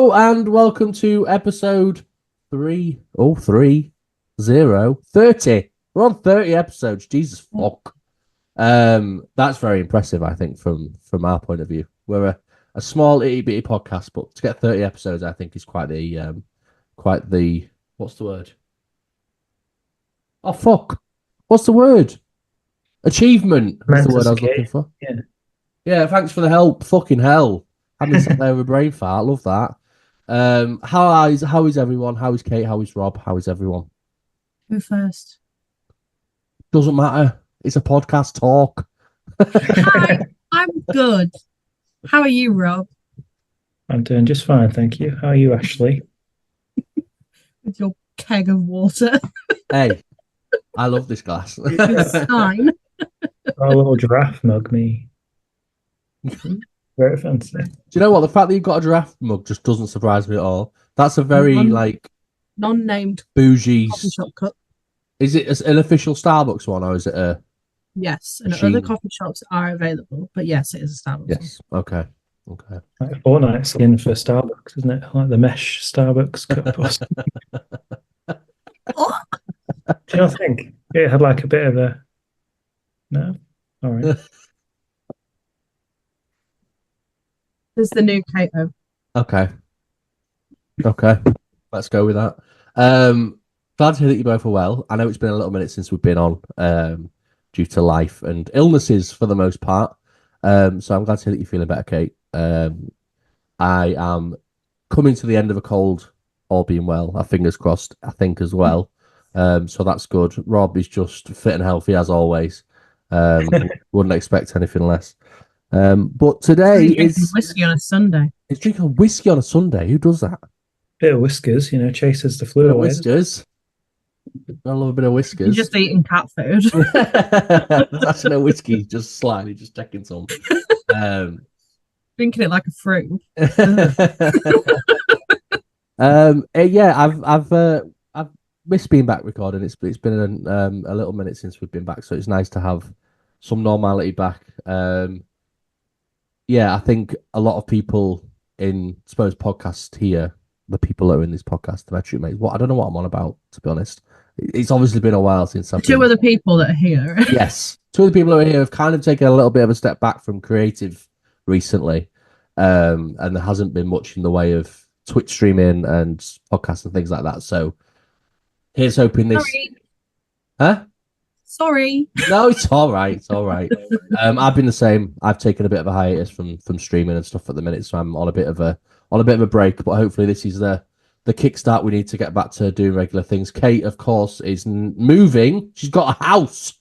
Hello and welcome to episode 30. We're on 30 episodes. Jesus fuck. That's very impressive, I think, from our point of view. We're a small itty bitty podcast, but to get 30 episodes, I think is quite the what's the word? Oh fuck. What's the word? Achievement. That's the word I was looking for. Yeah. Yeah, thanks for the help. Fucking hell. I've been sat there with a brain fart. Love that. How is everyone? How is Kate? How is Rob? How is everyone? Who first? Doesn't matter. It's a podcast talk. Hi, I'm good. How are you, Rob? I'm doing just fine, thank you. How are you, Ashley? With your keg of water. Hey, I love this glass. Sign. Our little giraffe mug, me. Very fancy. Do you know what? The fact that you've got a giraffe mug just doesn't surprise me at all. That's a very non-named bougie coffee shop cup. Is it an official Starbucks one or is it a? Yes, and machine? other coffee shops are available, but yes, it is a Starbucks. Yes. Okay. Like a Fortnite skin for Starbucks, isn't it? Like the mesh Starbucks cup or something. Oh, Do you not think it had like a bit of a? No. All right. there's the new Kato. Okay. Let's go with that. Glad to hear that you both are well. I know it's been a little minute since we've been on, due to life and illnesses for the most part. So I'm glad to hear that you're feeling better, Kate. I am coming to the end of a cold, all being well. Fingers crossed, I think, as well. So that's good. Rob is just fit and healthy as always. Wouldn't expect anything less. But today is whiskey on a Sunday. It's drinking whiskey on a Sunday. Who does that? Bit of whiskers, chases the flu away. Whiskers. I love a bit of whiskers. You're just eating cat food. That's no whiskey, just slightly, just taking some. Drinking it like a fruit. I've missed being back recording. It's been a little minute since we've been back, so it's nice to have some normality back. I think a lot of people in podcast here, the people that are in this podcast, the MMetric Mates. I don't know what I'm on about, to be honest. It's obviously been a while since I've Two other people that are here. Yes. Two of the people who are here have kind of taken a little bit of a step back from creative recently. And there hasn't been much in the way of Twitch streaming and podcasts and things like that. So here's hoping this. Sorry. Huh? Sorry. No, it's all right. It's all right. I've been the same. I've taken a bit of a hiatus from streaming and stuff at the minute, so I'm on a bit of a break. But hopefully, this is the kickstart we need to get back to doing regular things. Kate, of course, is moving. She's got a house.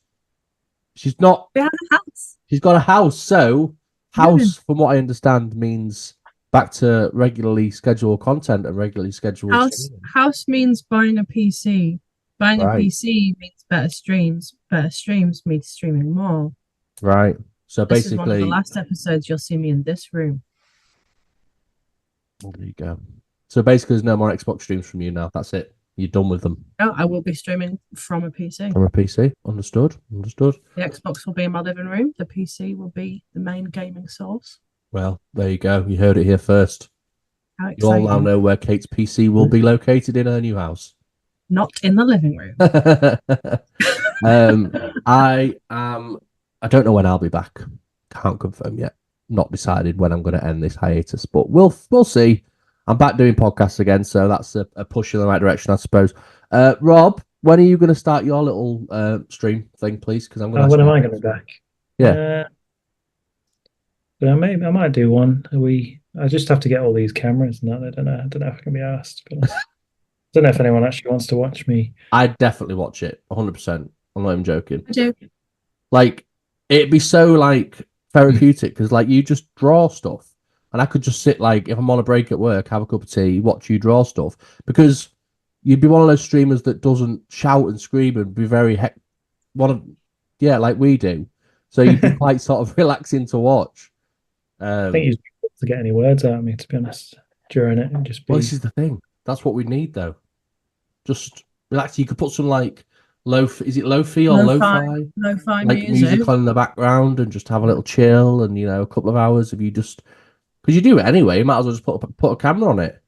She's not. We have a house. She's got a house. So house, from what I understand, means back to regularly scheduled content and regularly scheduled. House means buying a PC. Buying a PC means better streams. Better streams means streaming more. Right. So this basically, is one of the last episodes you'll see me in this room. There you go. So basically, there's no more Xbox streams from you now. That's it. You're done with them. No, I will be streaming from a PC. From a PC. Understood. The Xbox will be in my living room. The PC will be the main gaming source. Well, there you go. You heard it here first. How exciting. You all now know where Kate's PC will be located in her new house. Not in the living room. I don't know when I'll be back. Can't confirm yet. Not decided when I'm going to end this hiatus, but we'll see. I'm back doing podcasts again, so that's a push in the right direction, I suppose. Rob, when are you going to start your little stream thing, please? Because I'm going. When am I going to be back? Yeah. I might do one. I just have to get all these cameras and that. I don't know if I can be asked. But I don't know if anyone actually wants to watch me. I'd definitely watch it, 100%. I'm not even joking. I'm joking. Like, it'd be so therapeutic because you just draw stuff, and I could just sit if I'm on a break at work, have a cup of tea, watch you draw stuff, because you'd be one of those streamers that doesn't shout and scream and be very like we do. So you'd be quite sort of relaxing to watch. I think you'd be able to get any words out of me, to be honest, during it, and just be. Well, this is the thing. That's what we need, though. Just relax. You could put some is it lo-fi or lo-fi? Lo-fi music on in the background and just have a little chill and a couple of hours of you just because you do it anyway. You might as well just put a camera on it.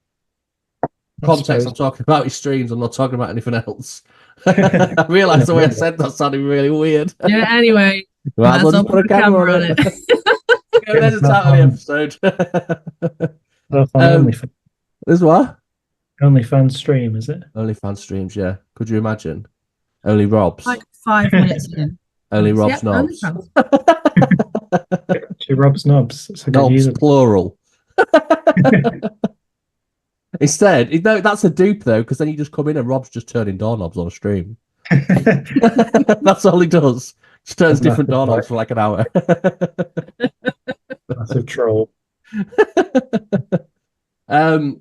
Context, I'm talking about his streams. I'm not talking about anything else. I realised the way I said that sounded really weird. Yeah, anyway. Might as well just put a camera on it. There's the title of the episode. There's what? OnlyFans stream, is it? OnlyFans streams, yeah. Could you imagine? Only Rob's. Like 5 minutes in. Only Rob's knobs. Actually, Rob's knobs. Knobs, plural. Instead, no, that's a dupe though, because then you just come in and Rob's just turning doorknobs on a stream. That's all he does. Just turns different doorknobs for like an hour. Massive troll.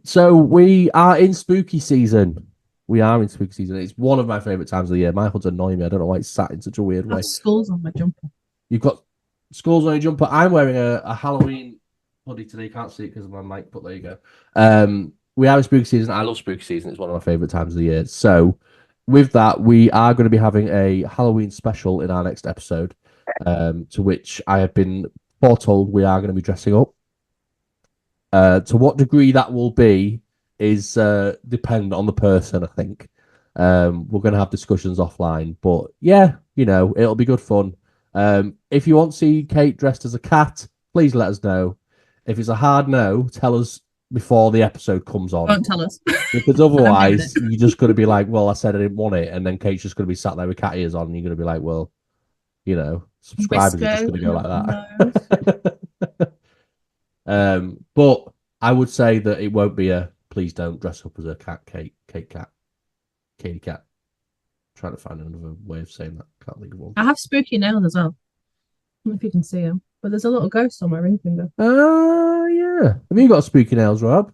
So we are in spooky season. It's one of my favorite times of the year. My hoods annoy me. I don't know why it's sat in such a weird way. Skulls on my jumper. You've got skulls on your jumper. I'm wearing a Halloween hoodie today. You can't see it because of my mic, but there you go. We are in spooky season. I love spooky season. It's one of my favorite times of the year. So with that, we are going to be having a Halloween special in our next episode, to which I have been foretold we are going to be dressing up. To what degree that will be is depend on the person, I think. We're going to have discussions offline, but yeah, it'll be good fun. If you want to see Kate dressed as a cat, please let us know. If it's a hard no, tell us before the episode comes on. Don't tell us. Because otherwise, you're just going to be like, well, I said I didn't want it. And then Kate's just going to be sat there with cat ears on. And you're going to be like, well, subscribers are just going to go like that. But I would say that it won't be please don't dress up as a cat, Katie cat. I'm trying to find another way of saying that. Can't think of one. I have spooky nails as well. I don't know if you can see them. But there's a little ghost on my ring finger. Oh, yeah. Have you got spooky nails, Rob?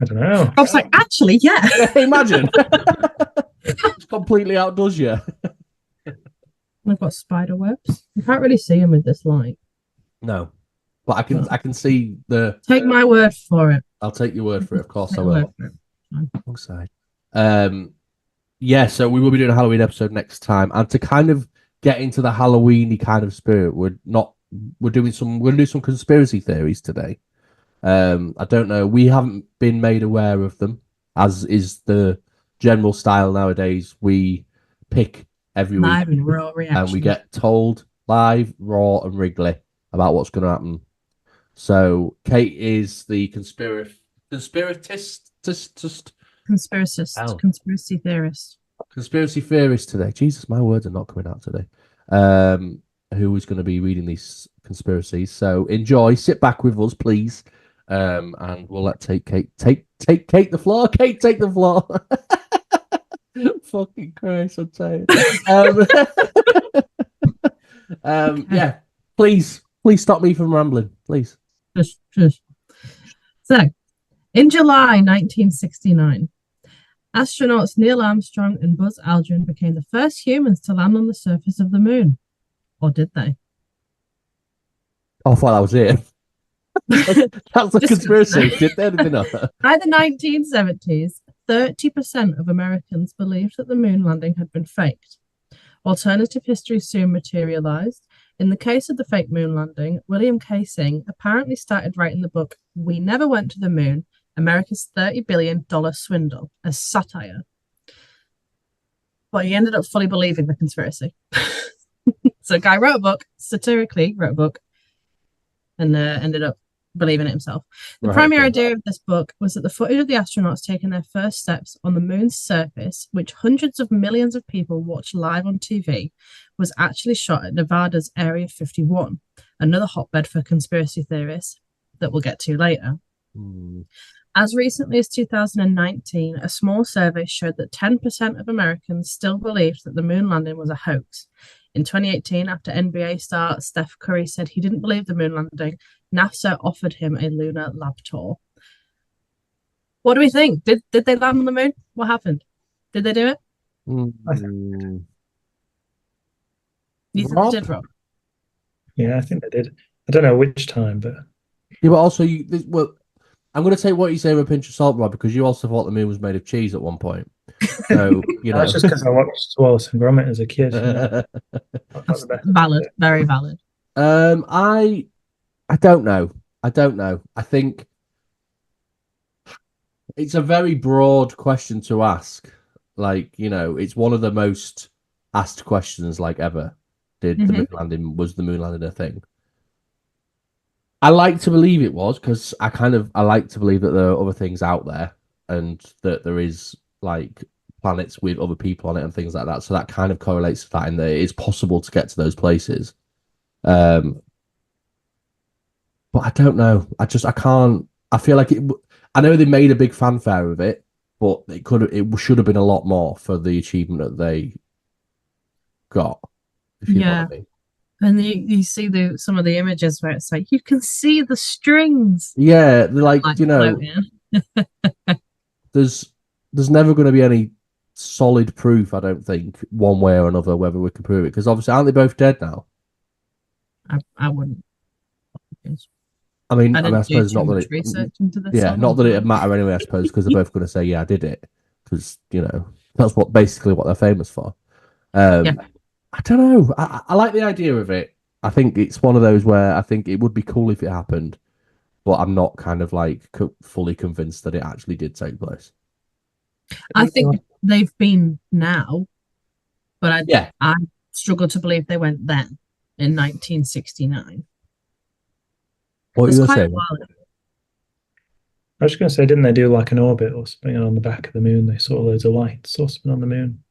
I don't know. I was like, actually, yeah. Imagine. It completely outdoes you. I've got spider webs. You can't really see them with this light. No. But I can see the... Take my word for it. I'll take your word for it. Of course I will. Wrong side. Yeah, so we will be doing a Halloween episode next time. And to kind of get into the Halloween-y kind of spirit, we're going to do some conspiracy theories today. I don't know. We haven't been made aware of them, as is the general style nowadays. We pick every live week and raw reaction, and we get told live, raw, and wriggly about what's going to happen. So Kate is the conspiracy theorist today. Jesus, my words are not coming out today. Who is going to be reading these conspiracies? So enjoy, sit back with us, please, and we'll let take Kate the floor. Kate, take the floor. Fucking Christ, I'm tired. Yeah, please stop me from rambling, please. Just. So, in July 1969, astronauts Neil Armstrong and Buzz Aldrin became the first humans to land on the surface of the moon. Or did they? Oh, I thought that was it. That's a conspiracy. Did they? Did they not? By the 1970s, 30% of Americans believed that the moon landing had been faked. Alternative history soon materialized. In the case of the fake moon landing, William Casing apparently started writing the book We Never Went to the Moon, America's $30 billion swindle, as satire. But he ended up fully believing the conspiracy. So a guy satirically wrote a book, and ended up believing it himself. The primary idea of this book was that the footage of the astronauts taking their first steps on the moon's surface, which hundreds of millions of people watched live on TV, was actually shot at Nevada's Area 51, another hotbed for conspiracy theorists that we'll get to later. As recently as 2019, a small survey showed that 10% of Americans still believed that the moon landing was a hoax. In 2018, after NBA star Steph Curry said he didn't believe the moon landing, NASA offered him a lunar lab tour. What do we think? Did they land on the moon? What happened? Did they do it? I think you think they did, Rob? Yeah, I think they did. I don't know which time, but yeah. But also, I'm going to take what you say with a pinch of salt, Rob, because you also thought the moon was made of cheese at one point. So that's just because I watched Wallace and Gromit as a kid. That's valid, very valid. I don't know. I think it's a very broad question to ask. Like, it's one of the most asked questions like ever. Was the moon landing a thing? I like to believe it was because I like to believe that there are other things out there and that there is like planets with other people on it and things like that. So that kind of correlates to that, and that it is possible to get to those places. But I don't know. I can't. I feel like it. I know they made a big fanfare of it, but it should have been a lot more for the achievement that they got. If you know what I mean. And you see some of the images where it's like you can see the strings. Yeah, they're like there's never going to be any solid proof, I don't think, one way or another, whether we can prove it. Because obviously, aren't they both dead now? I wouldn't. I mean, I didn't do suppose too not that much it. research into this. Yeah, not that it'd matter anyway. I suppose because they're both going to say, "Yeah, I did it," because that's basically what they're famous for. Yeah. I don't know. I like the idea of it. I think it's one of those where I think it would be cool if it happened, but I'm not kind of like fully convinced that it actually did take place. I think they've been now, but I struggle to believe they went then in 1969. What are you quite saying? I was just going to say, didn't they do like an orbit or something on the back of the moon? They saw loads of lights or something on the moon.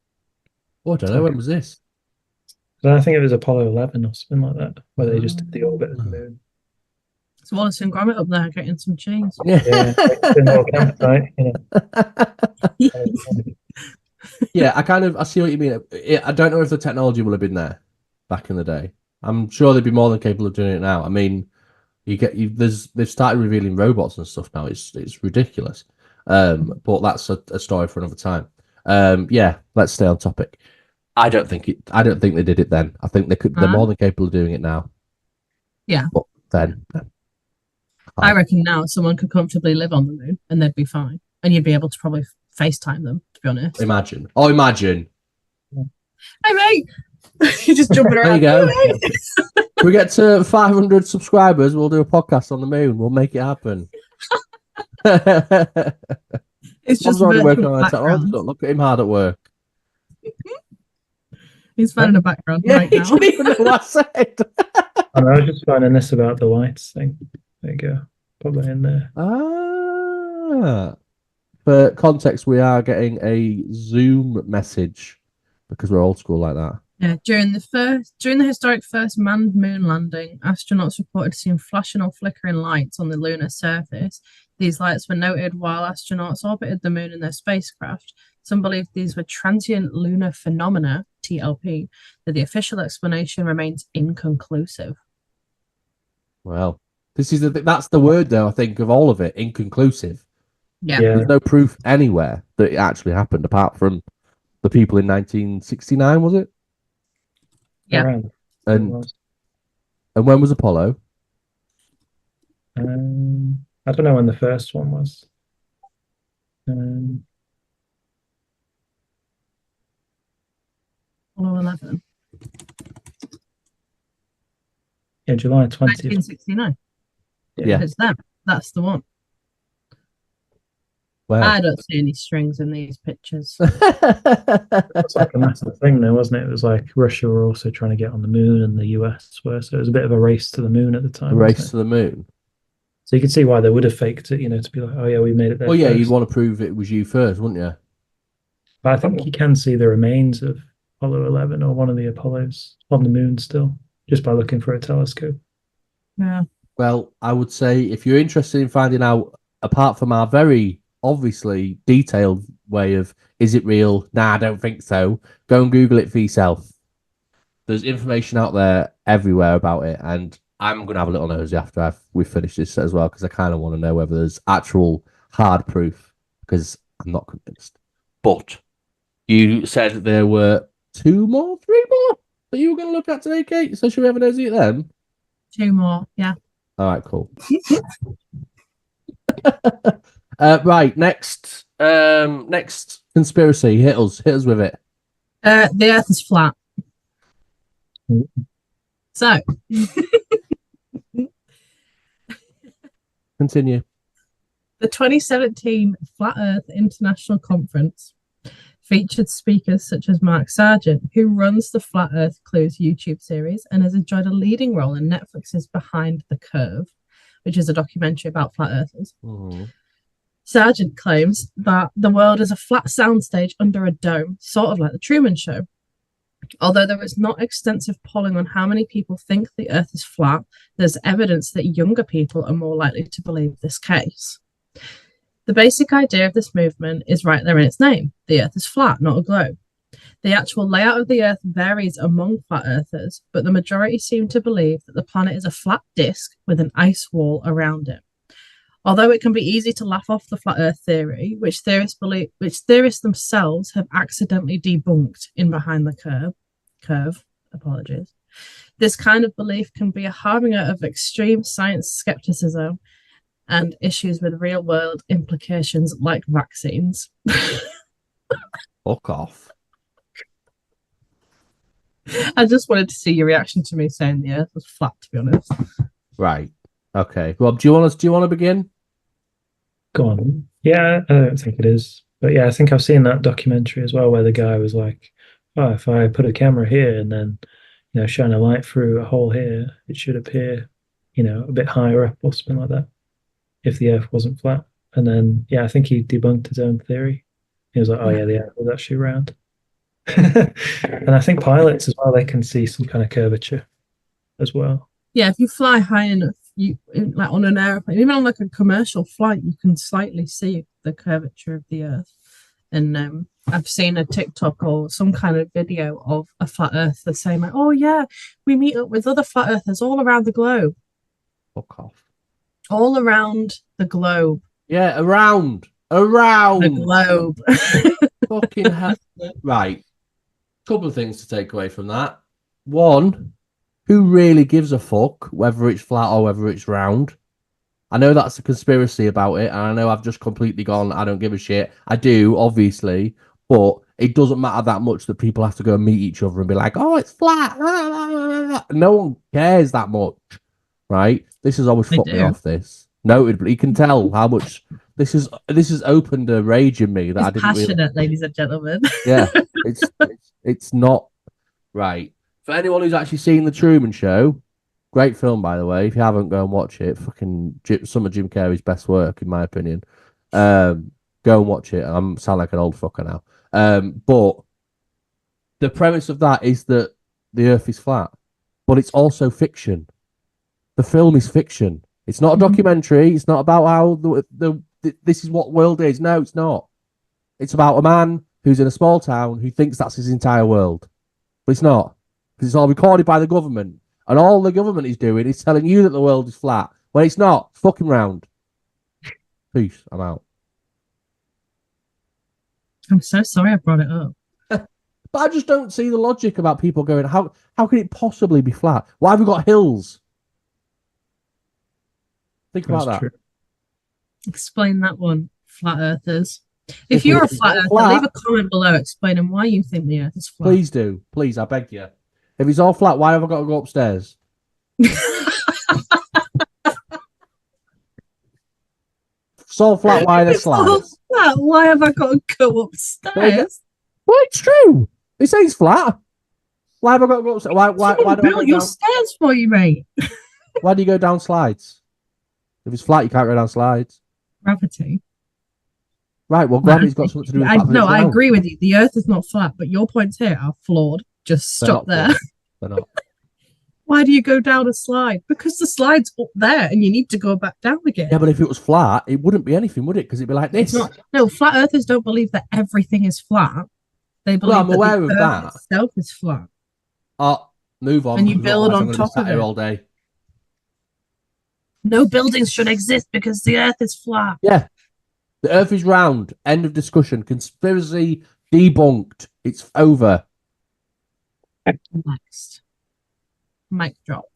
Oh, I don't know. When was this? I think it was Apollo 11 or something like that, where they just did the orbit of the moon. It's Wallace and Gromit up there getting some cheese. Yeah, campsite, Yeah, I see what you mean. I don't know if the technology will have been there back in the day. I'm sure they'd be more than capable of doing it now. I mean, they've started revealing robots and stuff now. It's ridiculous. But that's a story for another time. Yeah, let's stay on topic. I don't think they did it then. I think they're more than capable of doing it now. Yeah. But then I reckon now someone could comfortably live on the moon and they'd be fine. And you'd be able to probably FaceTime them, to be honest. Imagine. Hey mate. You're just jumping around. There you go. We get to 500 subscribers, we'll do a podcast on the moon. We'll make it happen. It's just already working on background. Look at him hard at work. He's finding a background right now. He didn't even know what I said. I was just finding this about the lights thing. There you go. Probably in there. For context, we are getting a Zoom message because we're old school like that. Yeah, during the historic first manned moon landing, astronauts reported seeing flashing or flickering lights on the lunar surface. These lights were noted while astronauts orbited the moon in their spacecraft. Some believe these were transient lunar phenomena, TLP, but the official explanation remains inconclusive. Well, that's the word though, I think, of all of it, inconclusive. Yeah. There's no proof anywhere that it actually happened apart from the people in 1969, was it? Yeah. And when was Apollo? I don't know when the first one was. Apollo 11. Yeah, July 20th. 1969. Yeah. It's them. That's the one. Wow. I don't see any strings in these pictures. It's like a massive thing there, wasn't it? It was like Russia were also trying to get on the moon and the US were, so it was a bit of a race to the moon at the time. Race to the moon. So you could see why they would have faked it, to be like, oh yeah, we made it there. Well, yeah, first. you'd want to prove it was you first, wouldn't you? But I think you can see the remains of Apollo 11 or one of the Apollos on the moon still, just by looking for a telescope. Yeah. Well, I would say if you're interested in finding out, apart from our very obviously detailed way of, is it real? Nah, I don't think so. Go and Google it for yourself. There's information out there everywhere about it, and I'm going to have a little nosy after we've finished this as well, because I kind of want to know whether there's actual hard proof, because I'm not convinced. But you said there were 3 more that you were going to look at today, Kate. So should we have a nosy at them? 2 more, yeah. All right, cool. Right, next conspiracy. Hit us with it. The Earth is flat. So, Continue. The 2017 Flat Earth International Conference featured speakers such as Mark Sargent, who runs the Flat Earth Clues YouTube series and has enjoyed a leading role in Netflix's Behind the Curve, which is a documentary about flat earthers. Mm-hmm. Sargent claims that the world is a flat soundstage under a dome, sort of like the Truman Show. Although there is not extensive polling on how many people think the Earth is flat, there's evidence that younger people are more likely to believe this case. The basic idea of this movement is right there in its name. The Earth is flat, not a globe. The actual layout of the Earth varies among flat earthers, but the majority seem to believe that the planet is a flat disk with an ice wall around it. Although it can be easy to laugh off the flat Earth theory, which theorists themselves have accidentally debunked in Behind the Curve, apologies. This kind of belief can be a harbinger of extreme science skepticism and issues with real-world implications like vaccines. Fuck off. I just wanted to see your reaction to me saying the Earth was flat, to be honest. Right. Okay. Rob, do you want to begin? Go on. Yeah, I don't think it is. But yeah, I think I've seen that documentary as well where the guy was like, oh, if I put a camera here and then, shine a light through a hole here, it should appear, a bit higher up or something like that if the Earth wasn't flat. And then, yeah, I think he debunked his own theory. He was like, oh, yeah, the Earth was actually round. And I think pilots as well, they can see some kind of curvature as well. Yeah, if you fly high enough, you like on an airplane, even on like a commercial flight, you can slightly see the curvature of the Earth. And I've seen a TikTok or some kind of video of a flat earther saying like, "Oh yeah, we meet up with other flat earthers all around the globe." Fuck off. All around the globe. Yeah, around the globe. Fucking hell. Right. Couple of things to take away from that. One, who really gives a fuck whether it's flat or whether it's round? I know that's a conspiracy about it, and I know I've just completely gone, I don't give a shit. I do, obviously, but it doesn't matter that much that people have to go and meet each other and be like, oh, it's flat. No one cares that much, right? This has always fucked me off, this. Notably, you can tell how much this has opened a rage in me that I didn't passionate, ladies and gentlemen. Yeah, it's not right. For anyone who's actually seen The Truman Show, great film, by the way. If you haven't, go and watch it. Fucking some of Jim Carrey's best work, in my opinion. Go and watch it. I sound like an old fucker now. But the premise of that is that the Earth is flat, but it's also fiction. The film is fiction. It's not a documentary. It's not about how this is what world is. No, it's not. It's about a man who's in a small town who thinks that's his entire world, but it's not, because it's all recorded by the government. And all the government is doing is telling you that the world is flat when it's not. It's fucking round. Peace. I'm out. I'm so sorry I brought it up. But I just don't see the logic about people going, how can it possibly be flat? Why have we got hills? Think about that. True. Explain that one, flat earthers. If you're a flat earther, leave a comment below explaining why you think the Earth is flat. Please do. Please, I beg you. If it's all flat, why have I got to go upstairs? It's all flat, why are there slides? Flat, why have I got to go upstairs? Well, it's true. It says flat. Why have I got to go upstairs? Why do I build go your down? stairs for you, mate? Why do you go down slides? If it's flat, you can't go down slides. Gravity. Right, well, gravity's got something to do with flat. No, I agree with you. The Earth is not flat, but your points here are flawed. Just stop there. They're not. Why do you go down a slide? Because the slide's up there and you need to go back down again. Yeah, but if it was flat, it wouldn't be anything, would it? Because it'd be like this. It's not. No, flat earthers don't believe that everything is flat. They believe I'm aware that the of that. Earth itself is flat. Move on. And you build on top of it all day. No buildings should exist because the Earth is flat. Yeah. The Earth is round. End of discussion. Conspiracy debunked. It's over. Next. Mic drop.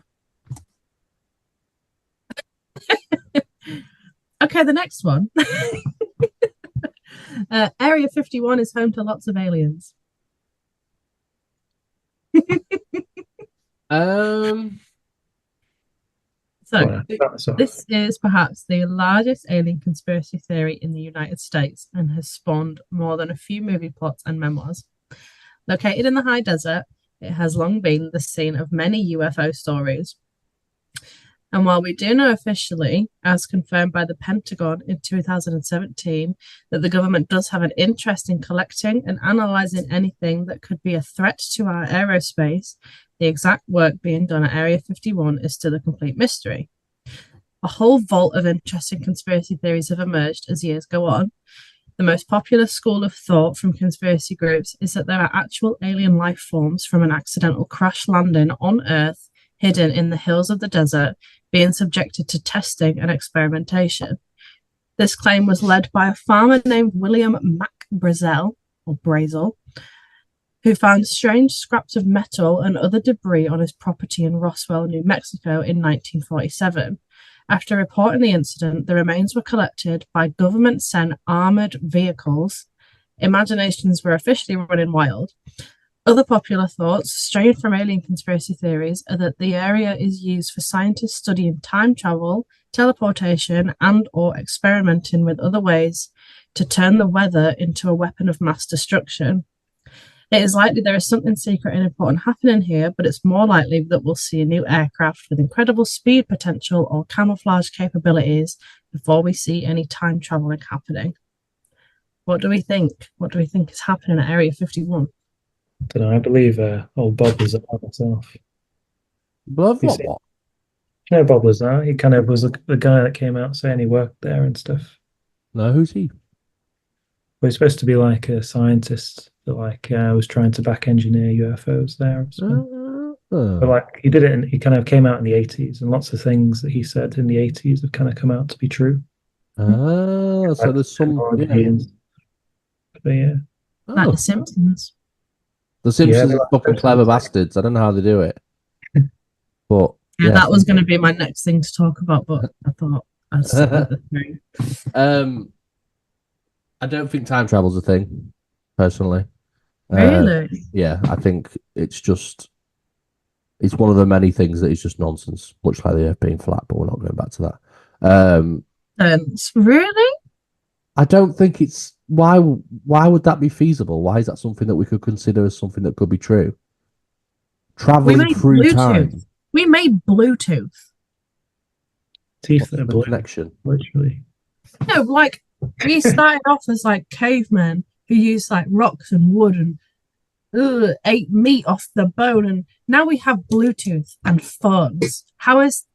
Okay, the next one. Area 51 is home to lots of aliens. So So, Go on, start us off. this is perhaps the largest alien conspiracy theory in the United States and has spawned more than a few movie plots and memoirs. Located in the high desert, it has long been the scene of many UFO stories. And while we do know officially, as confirmed by the Pentagon in 2017, that the government does have an interest in collecting and analysing anything that could be a threat to our aerospace, the exact work being done at Area 51 is still a complete mystery. A whole vault of interesting conspiracy theories have emerged as years go on. The most popular school of thought from conspiracy groups is that there are actual alien life forms from an accidental crash landing on Earth, hidden in the hills of the desert, being subjected to testing and experimentation. This claim was led by a farmer named William Brazel, who found strange scraps of metal and other debris on his property in Roswell, New Mexico in 1947. After reporting the incident, the remains were collected by government-sent armoured vehicles. Imaginations were officially running wild. Other popular thoughts, straying from alien conspiracy theories, are that the area is used for scientists studying time travel, teleportation, and or experimenting with other ways to turn the weather into a weapon of mass destruction. It is likely there is something secret and important happening here, but it's more likely that we'll see a new aircraft with incredible speed potential or camouflage capabilities before we see any time traveling happening. What do we think? What do we think is happening at Area 51? I don't know. I believe old Bob was about myself. Bob, You what? see- You know, Bob was that. He kind of was the guy that came out saying he worked there and stuff. No, who's he? Well, he's supposed to be like a scientist that was trying to back engineer UFOs there. Or something. But like he did it, and he kind of came out in the 80s, and lots of things that he said in the 80s have kind of come out to be true. So there's some. Yeah. But yeah. Like Oh, The Simpsons. the Simpsons Yeah, are fucking clever bastards. I don't know how they do it, but Yeah, that was going to be my next thing to talk about, but I thought I'd stick with the three. I don't think time travel's a thing, personally. Really? Yeah, I think it's one of the many things that is just nonsense, much like the Earth being flat, but we're not going back to that. Really? I don't think it's why would that be feasible? Why is that something that we could consider as something that could be true? Traveling made through Bluetooth. time. We made Bluetooth. Teeth What's that are the blue, connection? literally. No, like we started off as like cavemen who used like rocks and wood and ate meat off the bone, and now we have Bluetooth and phones. How is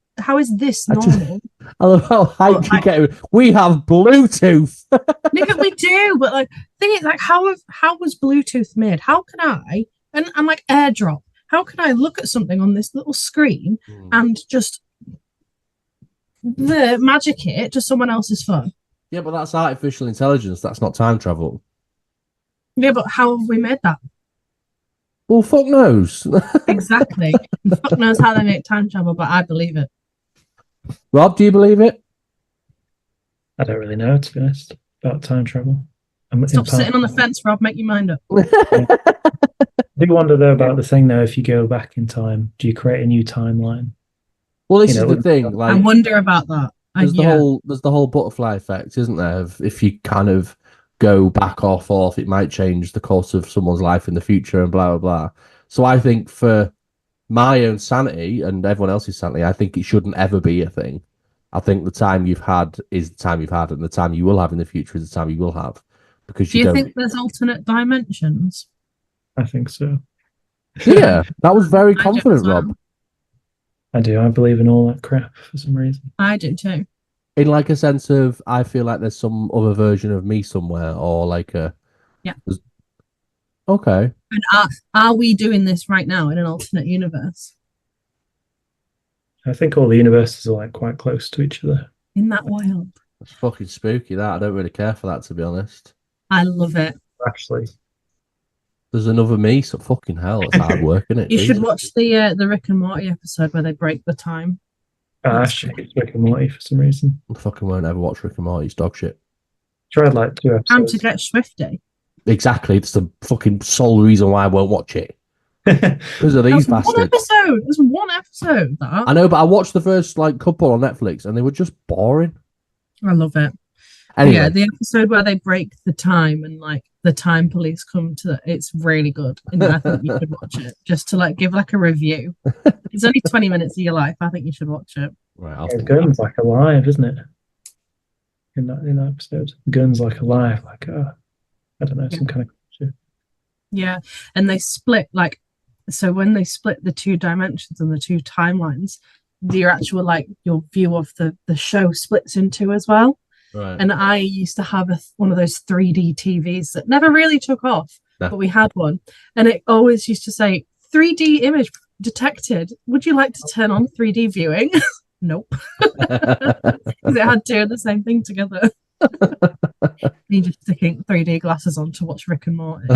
this normal? I love how hyped you get. We have Bluetooth. Yeah, we do, but like, thing is, like, how was Bluetooth made? How can I and like AirDrop? How can I look at something on this little screen and just the magic it to someone else's phone? Yeah, but that's artificial intelligence. That's not time travel. Yeah, but how have we made that? Well, fuck knows. Exactly. And fuck knows how they make time travel, but I believe it. Rob, do you believe it? I don't really know, to be honest, about time travel. Stop sitting on the fence, Rob. Make your mind up. I do wonder though about the thing though. If you go back in time, do you create a new timeline? Well, this is the thing. Like, I wonder about that. there's the whole butterfly effect, isn't there? If you kind of go back or forth, it might change the course of someone's life in the future and blah blah blah. So I think for my own sanity and everyone else's sanity, I think it shouldn't ever be a thing. I think the time you've had is the time you've had, and the time you will have in the future is the time you will have. Because do you think there's alternate dimensions? I think so. Yeah, that was very I do confident, as well. Rob. I do. I believe in all that crap for some reason. I do too. In like a sense of, I feel like there's some other version of me somewhere, or like a okay. And are we doing this right now in an alternate universe? I think all the universes are like quite close to each other. Isn't that wild? It's fucking spooky. That I don't really care for that, to be honest. I love it. Actually, There's another me, so fucking hell, it's hard work, isn't it? You should watch the Rick and Morty episode where they break the time. actually, it's Rick and Morty for some reason. I fucking won't ever watch Rick and Morty. It's dog shit. Tried like 2 Time episodes. to get Swifty. Exactly. It's the fucking sole reason why I won't watch it. because of these That's one bastards. episode. There's one episode. That I know, but I watched the first couple on Netflix, and they were just boring. I love it. Anyway, Yeah, the episode where they break the time and the time police come to it's really good. And I think you should watch it just to give a review. It's only 20 minutes of your life. I think you should watch it. right, I'll Yeah, think Gun's alive, isn't it? In that episode, Gun's alive, I don't know, some kind of creature. Yeah. And they split so when they split the two dimensions and the two timelines, your actual your view of the show splits in two as well. Right. And I used to have one of those 3D TVs that never really took off, but we had one. And it always used to say 3D image detected. Would you like to turn on 3D viewing? Nope. Because it had two of the same thing together. You just sticking 3D glasses on to watch Rick and Morty.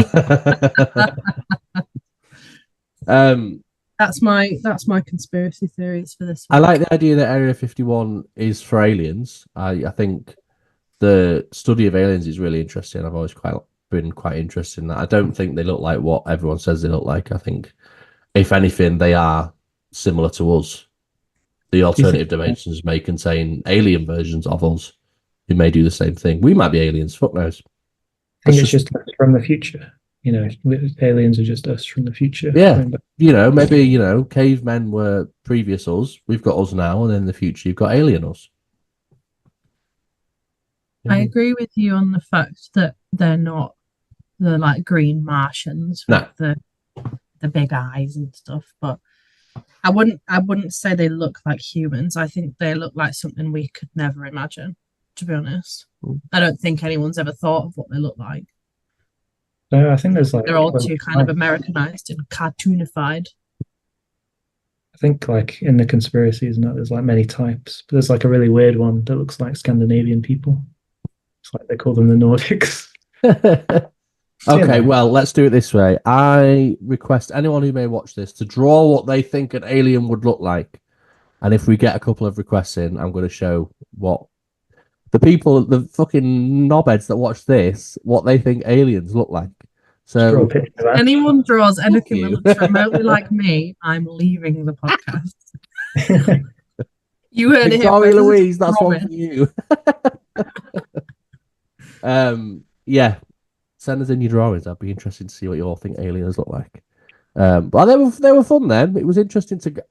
That's my conspiracy theories for this week. I like the idea that Area 51 is for aliens. I think the study of aliens is really interesting. I've always been quite interested in that. I don't think they look like what everyone says they look like. I think, if anything, they are similar to us. The alternative dimensions may contain alien versions of us who may do the same thing. We might be aliens. Fuck knows. I think it's just us from the future. Aliens are just us from the future. Yeah. Maybe, cavemen were previous us. We've got us now, and in the future, you've got alien us. I agree with you on the fact that they're not the green Martians with the big eyes and stuff, but I wouldn't say they look like humans. I think they look like something we could never imagine, to be honest. I don't think anyone's ever thought of what they look like. No, I think there's they're all too kind of Americanized and cartoonified. I think in the conspiracies and that there's many types, but there's a really weird one that looks like Scandinavian people. It's they call them the Nordics. Okay, well, let's do it this way. I request anyone who may watch this to draw what they think an alien would look like. And if we get a couple of requests in, I'm going to show what the fucking knobheads that watch this, what they think aliens look like. So anyone draws anything that looks remotely like me, I'm leaving the podcast. You heard it here. Louise, that's one for you. Yeah. Send us in your drawings. I'd be interested to see what you all think aliens look like. But they were fun then. It was interesting to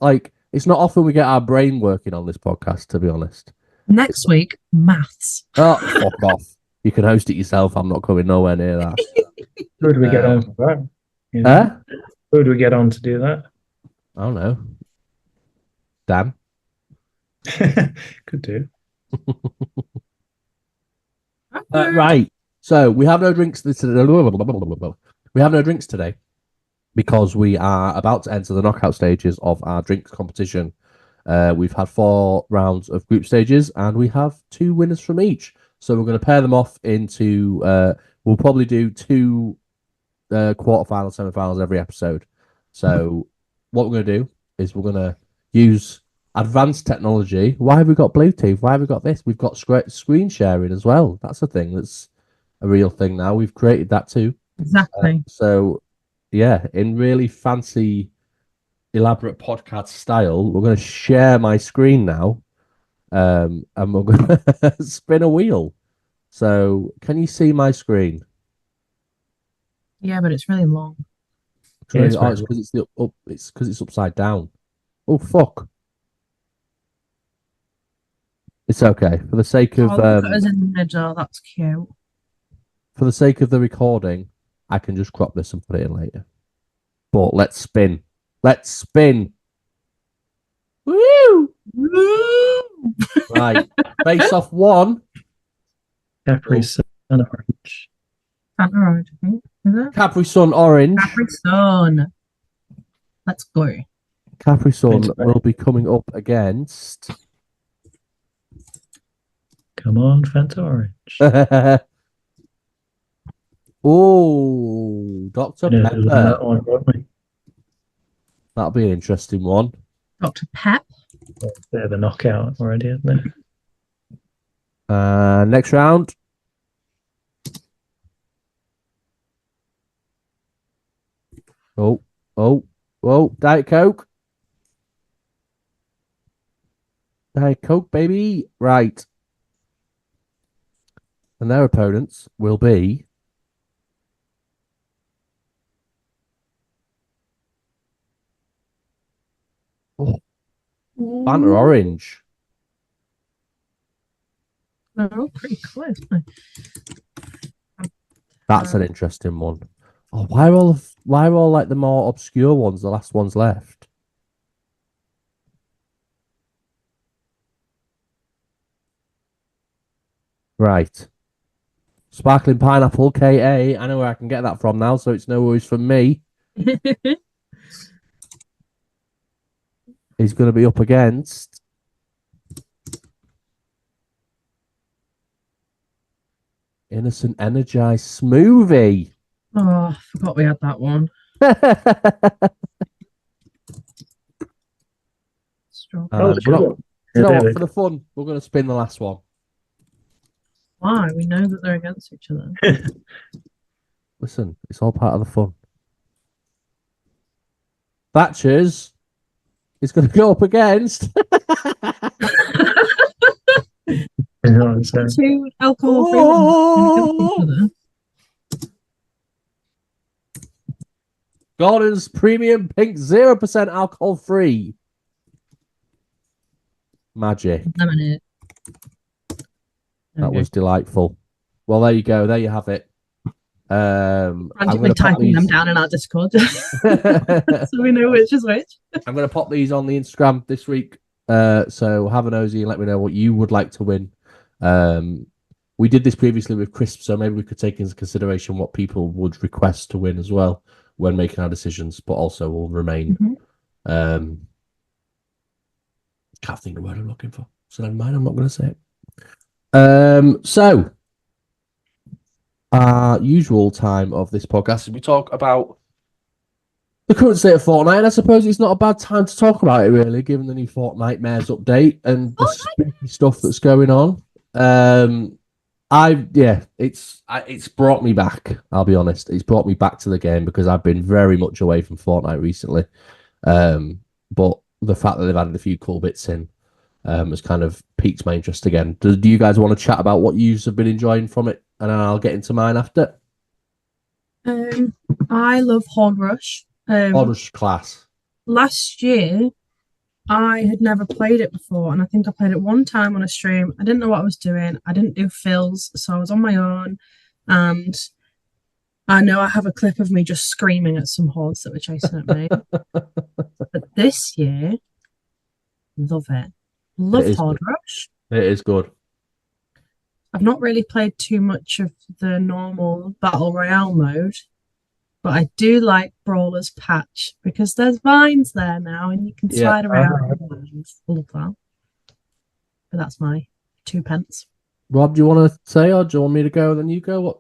it's not often we get our brain working on this podcast, to be honest. Next week, maths. Oh, fuck off. You can host it yourself. I'm not coming nowhere near that. Who do we get on for that? Who do we get on to do that? I don't know. Dan? Could do. Right. So we have no drinks today. We have no drinks today because we are about to enter the knockout stages of our drinks competition. We've had 4 rounds of group stages and we have 2 winners from each. So we're going to pair them off into. We'll probably do 2 quarterfinals, semifinals every episode. So what we're going to do is we're going to use advanced technology. Why have we got Bluetooth? Why have we got this? We've got screen sharing as well. That's a thing that's a real thing now. We've created that too. Exactly. So, yeah, in really fancy, elaborate podcast style, we're going to share my screen now, and we're going to spin a wheel. So, can you see my screen? Yeah, but it's really long. It's because it's upside down. Oh fuck! It's okay for the sake of. Look at us in the middle. That's cute. For the sake of the recording, I can just crop this and put it in later. But let's spin. Let's spin. Woo! Woo! Right. Face off 1. Capri Sun Orange. Fanta Orange, I think. Is it? Capri Sun Orange. Capri Sun. Let's go. Capri Sun will be coming up against. Come on, Fanta Orange. Oh, Dr. Pepper. That one, won't we? That'll be an interesting one. Dr. Pep. A bit of a knockout already, isn't it? Next round. Oh, Oh, whoa, Diet Coke. Diet Coke, baby. Right. And their opponents will be oh, Fanta Orange. They're all pretty close. That's an interesting one. Oh, why are all like the more obscure ones the last ones left? Right. Sparkling Pineapple, KA. I know where I can get that from now, so it's no worries from me. He's going to be up against Innocent Energized Smoothie. Oh, I forgot we had that one. Oh, we're not, you know what, David. for the fun, we're going to spin the last one. Why? We know that they're against each other. Listen, it's all part of the fun. Thatcher's is going to go up against. Two alcohol-free ones against each other. Gordon's Premium Pink 0% alcohol free. Magic. Lemonade. That was delightful. Well, there you go. There you have it. I'm frantically going to pop typing them these. down in our Discord so we know which is which. I'm going to pop these on the Instagram this week. So have a nosy and let me know what you would like to win. We did this previously with Crisp, so maybe we could take into consideration what people would request to win as well when making our decisions, but also will remain. Can't think of the word I'm looking for. So never mind, I'm not going to say it. So our usual time of this podcast is we talk about the current state of Fortnite, and I suppose it's not a bad time to talk about it, really, given the new Fortnitmares update and the spooky stuff that's going on. It's brought me back. I'll be honest, it's brought me back to the game because I've been very much away from Fortnite recently. But the fact that they've added a few cool bits in has kind of piqued my interest again. Do you guys want to chat about what you have been enjoying from it, and then I'll get into mine after? I love Horde Rush. Horde Rush class. Last year, I had never played it before, and I think I played it one time on a stream. I didn't know what I was doing. I didn't do fills, so I was on my own, and I know I have a clip of me just screaming at some hordes that were chasing at me. But this year, love it. Love Horde Rush. It is good. I've not really played too much of the normal Battle Royale mode, but I do like Brawler's Patch because there's vines there now and you can slide around. Full of that. But that's my 2 pence. Rob, do you want to say, or do you want me to go? Then you go. What?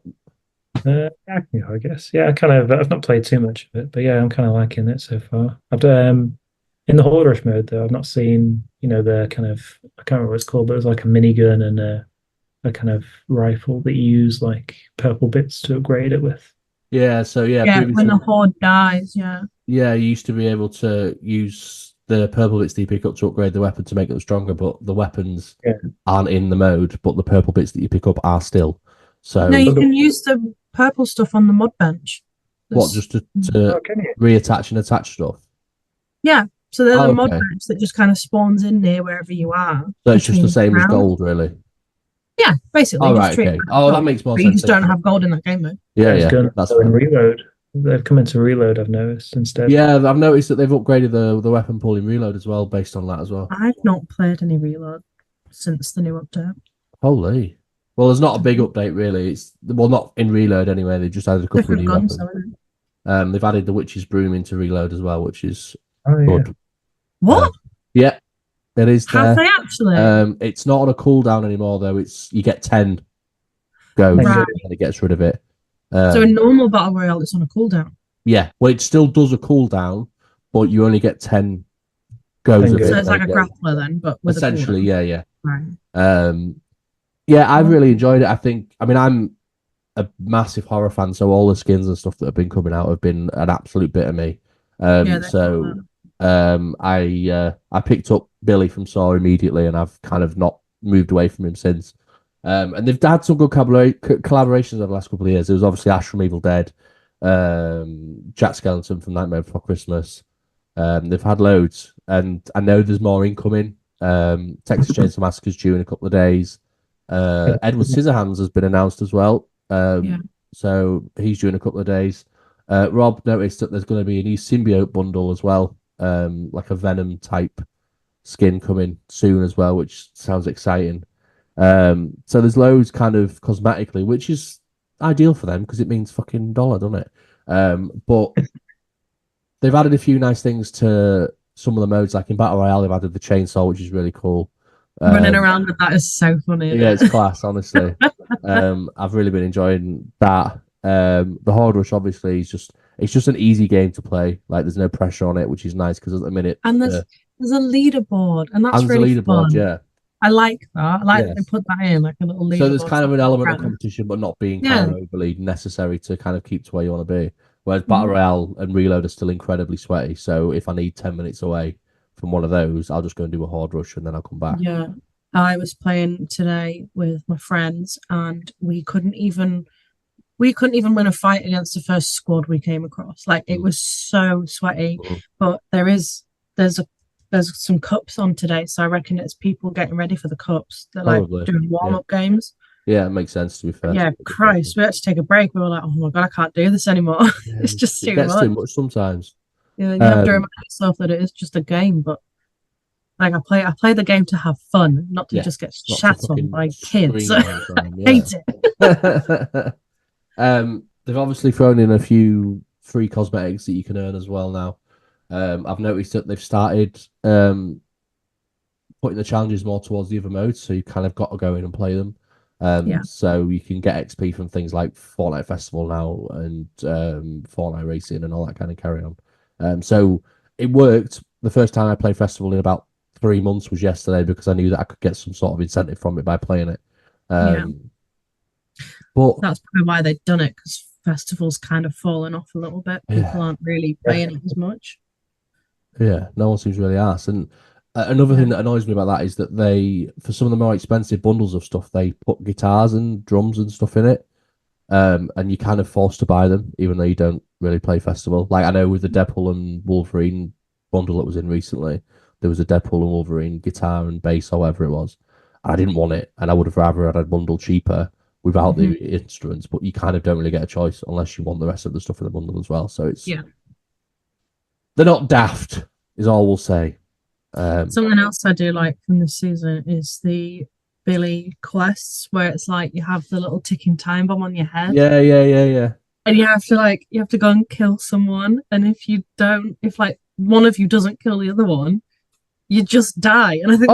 I can go, I guess. Yeah, I've not played too much of it, but yeah, I'm kind of liking it so far. I've in the Horde Rush mode though, I've not seen the kind of, I can't remember what it's called, but it was like a minigun and a kind of rifle that you use like purple bits to upgrade it with. Yeah, so when the horde dies, you used to be able to use the purple bits that you pick up to upgrade the weapon to make them stronger, but the weapons aren't in the mode, but the purple bits that you pick up are still. So no, you can use the purple stuff on the mod bench. What, just to reattach and attach stuff? Yeah, so they're the mod bench that just kind of spawns in near wherever you are. So it's just the same as gold, really? Yeah, basically. Oh, right, okay. Oh, that makes more sense. You just don't have gold in that game mode. Yeah, that's in Reload. They've come into Reload, I've noticed, instead. Yeah, I've noticed that they've upgraded the weapon pool in Reload as well, based on that as well. I've not played any Reload since the new update. Holy. Well, there's not a big update, really. It's not in Reload anyway. They've just added a couple of new weapons. They've added the Witch's Broom into Reload as well, which is good. What? Yeah. It is there. Have they actually? It's not on a cooldown anymore, though. You get 10 goes and it gets rid of it. So in normal Battle Royale, it's on a cooldown? Yeah. Well, it still does a cooldown, but you only get 10 goes of it. So it's like a grappler then, but with essentially, yeah. Right. I've really enjoyed it. I'm a massive horror fan, so all the skins and stuff that have been coming out have been an absolute bit of me. Yeah, they So I picked up Billy from Saw immediately, and I've kind of not moved away from him since. And they've had some good collaborations over the last couple of years. There was obviously Ash from Evil Dead, Jack Skellington from Nightmare Before Christmas. They've had loads, and I know there's more incoming. Texas Chainsaw Massacre's due in a couple of days. Edward Scissorhands has been announced as well. Yeah. So he's due in a couple of days. Rob noticed that there's going to be a new symbiote bundle as well, like a Venom type skin coming soon as well, which sounds exciting. So there's loads kind of cosmetically, which is ideal for them because it means fucking dollar, doesn't it? But they've added a few nice things to some of the modes, like in Battle Royale, they've added the chainsaw, which is really cool. Running around with that is so funny. Yeah, it's class, honestly. I've really been enjoying that. The Horde Rush obviously is just an easy game to play. Like there's no pressure on it, which is nice because at the minute And there's a leaderboard, and that's really leaderboard, fun. yeah. I like that. I like that they put that in, like a little leaderboard. So there's kind of an element of around. competition, but not being kind of overly necessary to kind of keep to where you want to be. Whereas Battle Royale and Reload are still incredibly sweaty. So if I need 10 minutes away from one of those, I'll just go and do a Horde Rush and then I'll come back. Yeah. I was playing today with my friends, and we couldn't even win a fight against the first squad we came across. Like it was so sweaty. But there's some cups on today, so I reckon it's people getting ready for the cups. They're like doing warm-up games. Yeah, it makes sense, to be fair. Yeah, Christ, we had to take a break. We were like, oh my God, I can't do this anymore. It's just too much sometimes. Yeah, you have to remind yourself that it is just a game, but like I play the game to have fun, not to just get shat on by kids. I hate it. They've obviously thrown in a few free cosmetics that you can earn as well now. I've noticed that they've started putting the challenges more towards the other modes, so you kind of got to go in and play them. So you can get XP from things like Fortnite Festival now and Fortnite Racing and all that kind of carry on. So it worked. The first time I played Festival in about 3 months was yesterday because I knew that I could get some sort of incentive from it by playing it. But that's probably why they've done it, because Festival's kind of fallen off a little bit. People aren't really playing it as much. Yeah, no one seems really asked. And another thing that annoys me about that is that they, for some of the more expensive bundles of stuff, they put guitars and drums and stuff in it. And you're kind of forced to buy them, even though you don't really play Festival. Like I know with the Deadpool and Wolverine bundle that was in recently, there was a Deadpool and Wolverine guitar and bass or whatever it was. I didn't want it, and I would have rather had a bundle cheaper without the instruments, but you kind of don't really get a choice unless you want the rest of the stuff in the bundle as well. So it's they're not daft, is all we'll say. Something else I do like from this season is the Billy quests, where it's like you have the little ticking time bomb on your head. Yeah. And you have to go and kill someone, and if like one of you doesn't kill the other one, you just die. And I think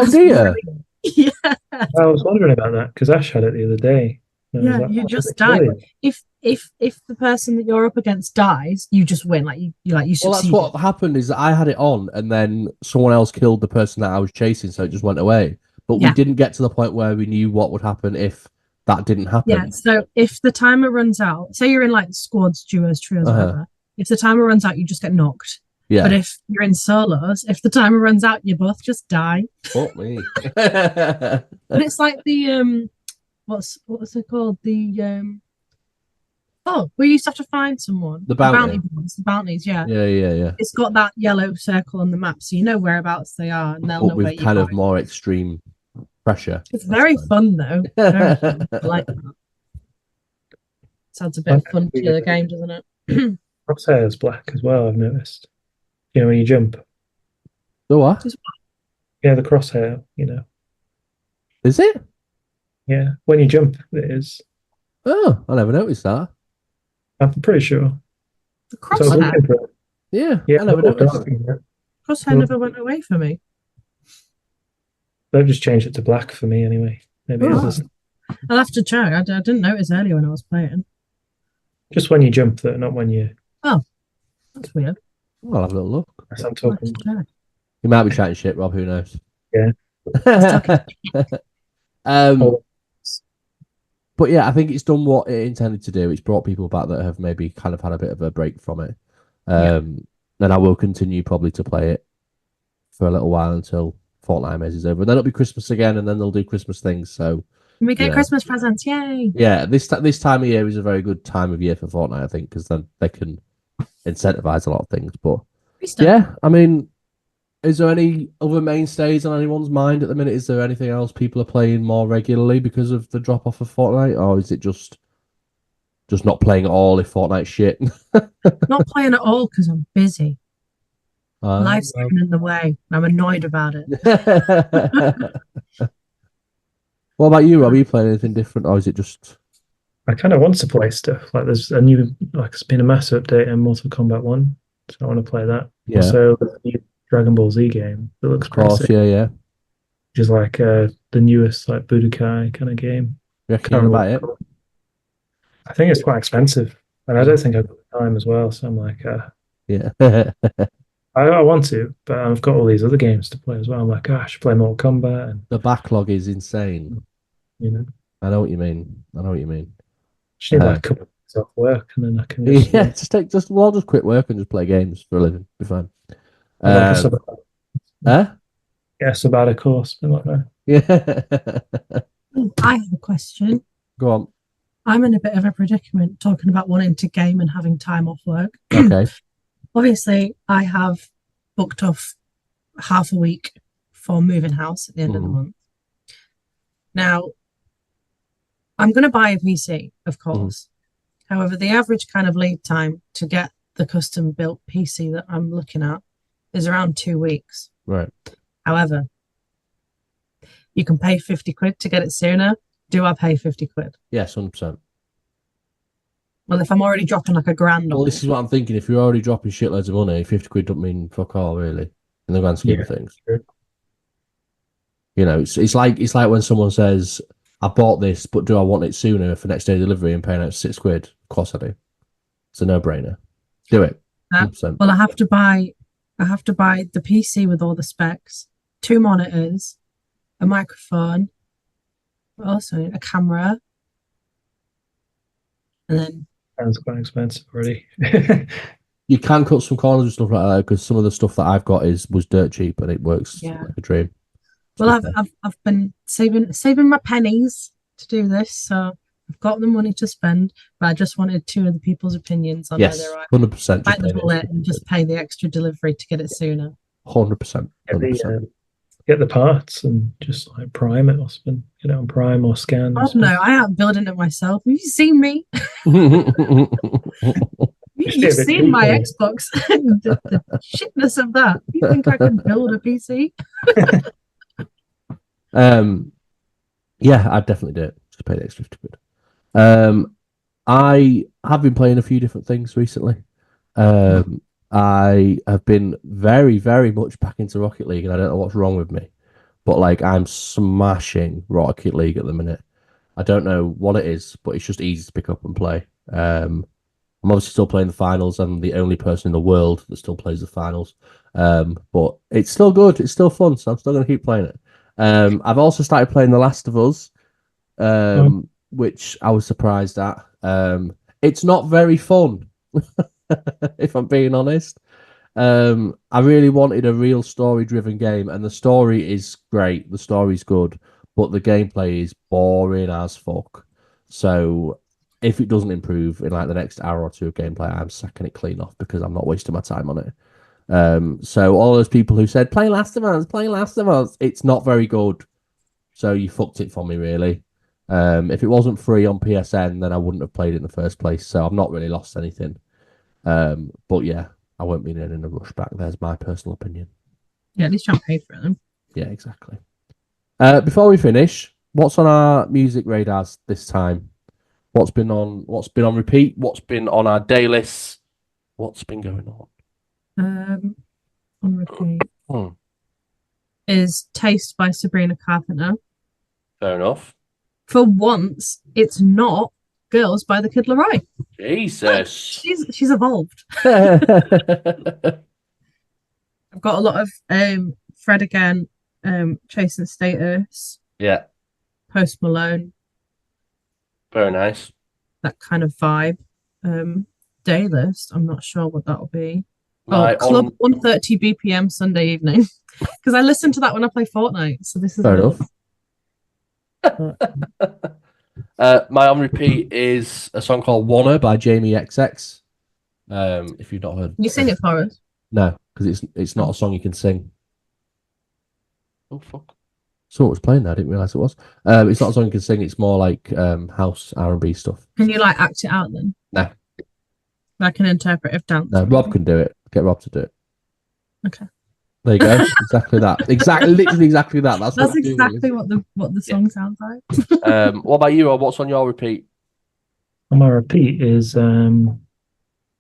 yeah. I was wondering about that because Ash had it the other day. Yeah, you just die. If the person that you're up against dies, you just win. Like you succeed. Well, that's what happened. Is that I had it on, and then someone else killed the person that I was chasing, so it just went away. But we didn't get to the point where we knew what would happen if that didn't happen. Yeah. So if the timer runs out, say you're in like squads, duos, trios, whatever. If the timer runs out, you just get knocked. Yeah. But if you're in solos, if the timer runs out, you both just die. Fuck me. But it's like the what's it called? The we used to have to find someone. The bounty. The bounties, yeah. Yeah. It's got that yellow circle on the map, so you know whereabouts they are, and they'll know where you are. Kind of more extreme pressure. It's very fun though. Very fun. I like that. It adds a bit of fun to the game, doesn't it? Crosshair is black as well, I've noticed. You know, when you jump. The what? Yeah, the crosshair, you know. Is it? Yeah, when you jump, it is. Oh, I never noticed that. I'm pretty sure. The crosshair? Yeah, I never noticed. Crosshair never went away for me. They've just changed it to black for me anyway. Maybe it's I'll have to check. I didn't notice earlier when I was playing. Just when you jump, though, not when you... Oh, that's weird. I'll have a little look. As I'm talking. You might be chatting shit, Rob. Who knows? Yeah. But yeah, I think it's done what it intended to do. It's brought people back that have maybe kind of had a bit of a break from it. and I will continue probably to play it for a little while until Fortnite is over. Then it'll be Christmas again, and then they'll do Christmas things. So We get know. Christmas presents, yay! yeah, this time of year is a very good time of year for Fortnite, I think, because then they can incentivize a lot of things. But yeah, I mean, is there any other mainstays on anyone's mind at the minute? Is there anything else people are playing more regularly because of the drop off of Fortnite, or is it just not playing at all if Fortnite shit? Not playing at all because I'm busy. Life's Well. getting in the way. I'm annoyed about it. What about you, Rob? Are you playing anything different, or is it just? I kind of want to play stuff. Like there's a new, like it's been a massive update in Mortal Kombat 1. So I want to play that. Yeah. Also, the new Dragon Ball Z game that looks Of course, pretty sick, yeah. which is like the newest like Budokai kind of game. You reckon about it? I think it's quite expensive, and I don't think I've got the time as well. So I'm like, yeah. I want to, but I've got all these other games to play as well. I'm like, I should play Mortal Kombat, and The backlog is insane. you know, I know what you mean. just need like a couple of days off work, and then I can just Yeah, just quit work and just play games for a living. Be fine. like a sub, Huh? yeah, sabbatical, something like that. Yeah. I have a question. Go on. I'm in a bit of a predicament talking about wanting to game and having time off work. Okay. Obviously, I have booked off half a week for moving house at the end of the month. Now, I'm going to buy a PC, of course. However, the average kind of lead time to get the custom built PC that I'm looking at is around 2 weeks. Right. However, you can pay 50 quid to get it sooner. Do I pay 50 quid? Yes, 100%. Well, if I'm already dropping like $1,000 Well, this is what I'm thinking. If you're already dropping shitloads of money, 50 quid don't mean fuck all, really, in the grand scheme of things. True. You know, it's like when someone says, I bought this, but do I want it sooner for next day delivery and paying out 6 quid? Of course I do. It's a no-brainer. Do it. 100%. Well, I have to buy the PC with all the specs, 2 monitors, a microphone, also a camera, and then Sounds quite expensive already. You can cut some corners and stuff like that because some of the stuff that I've got was dirt cheap and it works like a dream. Well, I've been saving my pennies to do this, so I've got the money to spend, but I just wanted 2 other people's opinions on whether I 100%. bite the bullet and just pay the extra delivery to get it sooner. 100%. 100%. Get the parts and just like prime it or spin, get it on prime or scan. Oh no, I am building it myself. Have you seen me? You've seen my Xbox, the shitness of that. You think I can build a PC? Yeah, I'd definitely do it. Just pay the extra 50 quid. I have been playing a few different things recently. I have been very, very much back into Rocket League, and I don't know what's wrong with me, but like I'm smashing Rocket League at the minute. I don't know what it is, but it's just easy to pick up and play. I'm obviously still playing the finals. I'm the only person in the world that still plays the finals. But it's still good. It's still fun, so I'm still going to keep playing it. I've also started playing The Last of Us, which I was surprised at. It's not very fun. If I'm being honest. I really wanted a real story-driven game, and the story is great. The story's good, but the gameplay is boring as fuck. So if it doesn't improve in like the next hour or 2 of gameplay, I'm sacking it clean off because I'm not wasting my time on it. So all those people who said, play Last of Us, it's not very good. So you fucked it for me, really. If it wasn't free on PSN, then I wouldn't have played it in the first place. So I've not really lost anything. But yeah, I won't be in a rush back. There's my personal opinion. Yeah, at least you don't pay for it then. Yeah, exactly. Before we finish, what's on our music radars this time? What's been on repeat? What's been on our day lists? What's been going on? On repeat is Taste by Sabrina Carpenter. Fair enough. For once, it's not Girls by the Kid Laroi. Jesus. She's evolved. Yeah. I've got a lot of Fred again, Chasing Status. Yeah. Post Malone. Very nice. That kind of vibe. Day list, I'm not sure what that'll be. My Club 130 BPM Sunday evening. Because I listen to that when I play Fortnite. So this is Fair what enough. My on repeat is a song called Wanna by Jamie XX. If you've not heard, Can you sing it for us? No, because it's not a song you can sing. Oh fuck! So it was playing there. I didn't realize it was. It's not a song you can sing. It's more like house R&B stuff. Can you like act it out then? No. Like an interpretive dance? No, Rob can do it. Get Rob to do it. Okay. There you go. Exactly that. Literally exactly that. That's exactly what the song sounds like. What about you, Rob? What's on your repeat? On my repeat is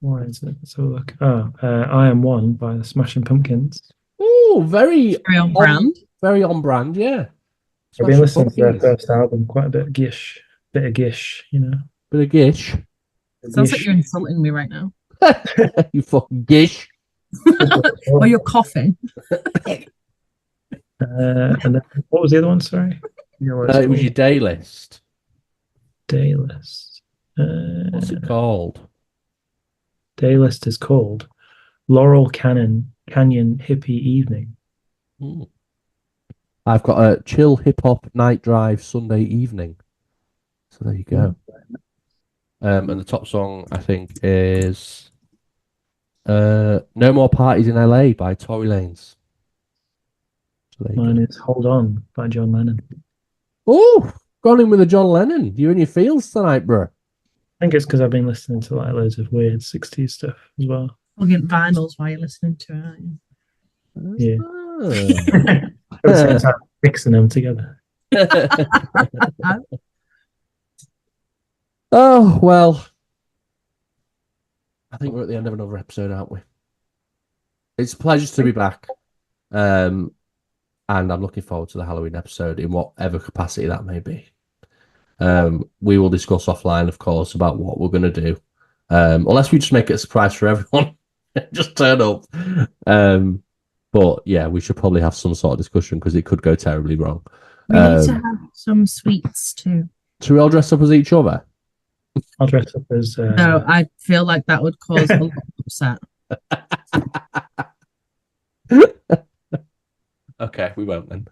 what is it? Let's have a look. I Am One by the Smashing Pumpkins. Oh, very on brand. Very on brand, yeah. I've been listening to their first album, quite a bit of gish, you know. Bit of gish. Sounds like you're insulting me right now. You fucking gish. Or you're coughing. And then, what was the other one? Sorry, It was your day list. Day list. What's it called? Day list is called Laurel Canyon Hippie Evening. I've got a chill hip hop night drive Sunday evening. So there you go. And the top song I think is No More Parties in LA by Tory Lanez. So Mine is Hold On by John Lennon. Oh, gone in with a John Lennon. You in your fields tonight, bro? I think it's because I've been listening to like loads of weird 60s stuff as well. Looking at vinyls while you're listening to it, aren't you? Yeah. At the same time, mixing them together. Oh, well. I think we're at the end of another episode, aren't we? It's a pleasure to be back. And I'm looking forward to the Halloween episode in whatever capacity that may be. We will discuss offline, of course, about what we're going to do. Unless we just make it a surprise for everyone. Just turn up. But yeah, we should probably have some sort of discussion because it could go terribly wrong. We need to have some sweets too. Should we all dress up as each other? I'll dress up as... No, I feel like that would cause a lot of upset. Okay, we won't then.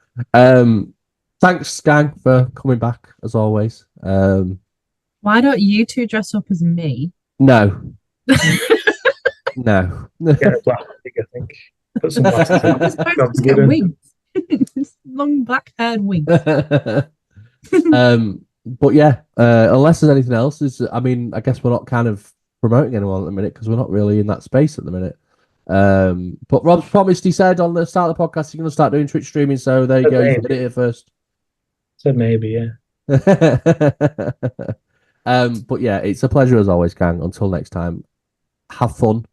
Thanks, gang, for coming back as always. Why don't you two dress up as me? No. No. Get a black wig, I think. Put some glasses on. Wigs. Long black-haired wigs. But yeah, unless there's anything else, I guess we're not kind of promoting anyone at the minute because we're not really in that space at the minute. But Rob's promised, he said on the start of the podcast, he's going to start doing Twitch streaming. So there you go. You did it here first. Said maybe, yeah. But yeah, it's a pleasure as always, gang. Until next time, have fun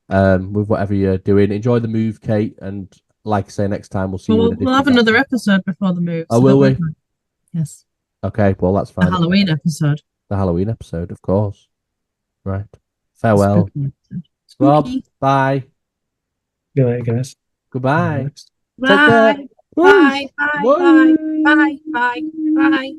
with whatever you're doing. Enjoy the move, Kate. And like I say, next time we'll see you. We'll have another episode before the move. Oh, will we? Yes. Okay, well, that's fine. The Halloween episode. The Halloween episode, of course. Right. Farewell. Rob, bye. See you later, guys. Goodbye. Bye. Bye. Bye. Bye. Bye. Bye. Bye. Bye.